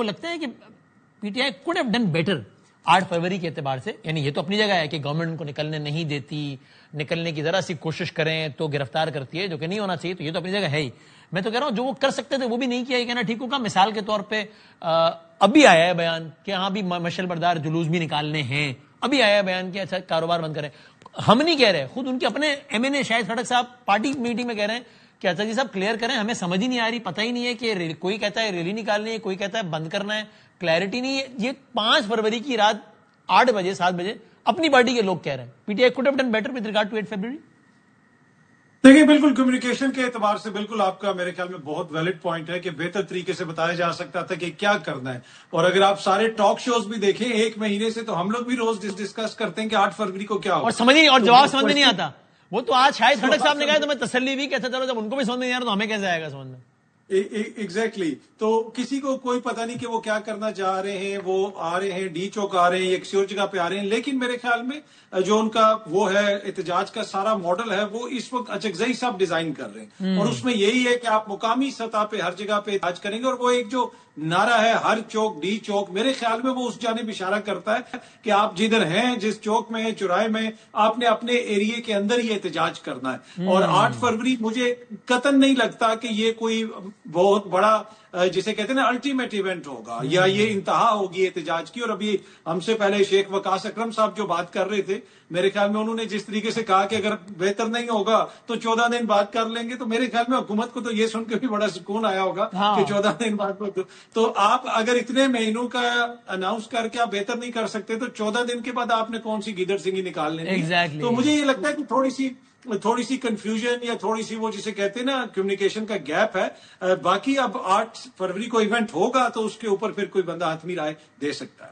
کو لگتا ہے کہ پی T I could have done better 8 فروری کے اعتبار سے؟ یعنی یہ تو اپنی جگہ ہے کہ گورنمنٹ ان کو نکلنے نہیں دیتی, نکلنے کی ذرا سی کوشش کریں تو گرفتار کرتی ہے, جو کہ نہیں ہونا چاہیے, تو یہ تو اپنی جگہ ہے ہی. میں تو کہہ رہا ہوں جو وہ کر سکتے تھے وہ بھی نہیں کیا, یہ کہنا ٹھیک ہوگا. مثال کے طور پہ ابھی آیا ہے بیان کہ ہاں بھی مشعل بردار جلوس بھی نکالنے ہیں, ابھی آیا ہے بیان کہ اچھا کاروبار بند کریں. ہم نہیں کہہ رہے, خود ان کے اپنے ایم این اے شاہد خٹک صاحب پارٹی میٹنگ میں کہہ رہے ہیں کہ اچھا جی صاحب کلیئر کریں, ہمیں سمجھ ہی نہیں آ رہی, پتہ ہی نہیں ہے کہ کوئی کہتا ہے ریلی نکالنی ہے, کوئی کہتا ہے بند کرنا ہے, کلیئرٹی نہیں ہے. یہ 5 فروری کی رات 8 بجے 7 بجے اپنی پارٹی کے لوگ کہہ رہے ہیں P T I could have done better with regard to 8 فروری. دیکھیں بالکل کمیونیکیشن کے اعتبار سے بالکل آپ کا میرے خیال میں بہت ویلڈ پوائنٹ ہے کہ بہتر طریقے سے بتایا جا سکتا تھا کہ کیا کرنا ہے. اور اگر آپ سارے ٹاک شوز بھی دیکھیں 1 مہینے سے, تو ہم لوگ بھی روز ڈسکس کرتے ہیں کہ 8 فروری کو کیا ہوگا, اور سمجھ نہیں, اور جواب سمجھ میں نہیں آتا. وہ تو آج شاہد خٹک صاحب نے کہا تو میں تسلی بھی کہتا چلو جب ان کو بھی سمجھ نہیں آ رہا تو ہمیں کیسے آئے گا سمجھ میں. ایگزیکٹلی. تو کسی کو کوئی پتہ نہیں کہ وہ کیا کرنا چاہ رہے ہیں. وہ آ رہے ہیں ڈی چوک آ رہے ہیں, ایک اور جگہ پہ آ رہے ہیں, لیکن میرے خیال میں جو ان کا وہ ہے احتجاج کا سارا ماڈل ہے وہ اس وقت اچکزئی صاحب ڈیزائن کر رہے ہیں, اور اس میں یہی ہے کہ آپ مقامی سطح پہ ہر جگہ پہ احتجاج کریں گے. اور وہ ایک جو نعرہ ہے ہر چوک ڈی چوک, میرے خیال میں وہ اس جانب اشارہ کرتا ہے کہ آپ جدھر ہیں, جس چوک میں, چوراہے میں, آپ نے اپنے ایریے کے اندر ہی احتجاج کرنا ہے. اور 8 فروری مجھے قطعاً نہیں لگتا کہ یہ کوئی بہت بڑا جسے کہتے ہیں نا الٹیمیٹ ایونٹ ہوگا یا یہ انتہا ہوگی احتجاج کی. اور ابھی ہم سے پہلے شیخ وقاص اکرم صاحب جو بات کر رہے تھے, میرے خیال میں انہوں نے جس طریقے سے کہا کہ اگر بہتر نہیں ہوگا تو 14 دن بعد کر لیں گے, تو میرے خیال میں حکومت کو تو یہ سن کے بھی بڑا سکون آیا ہوگا کہ 14 دن بعد. تو آپ اگر اتنے مہینوں کا اناؤنس کر کے آپ بہتر نہیں کر سکتے تو 14 دن کے بعد آپ نے کون سی گیدڑ سنگھی نکال لینی. تو مجھے یہ لگتا ہے کہ تھوڑی سی کنفیوژن یا تھوڑی سی وہ جسے کہتے ہیں نا کمیونیکیشن کا گیپ ہے. باقی اب 8 فروری کو ایونٹ ہوگا تو اس کے اوپر پھر کوئی بندہ حتمی رائے دے سکتا ہے.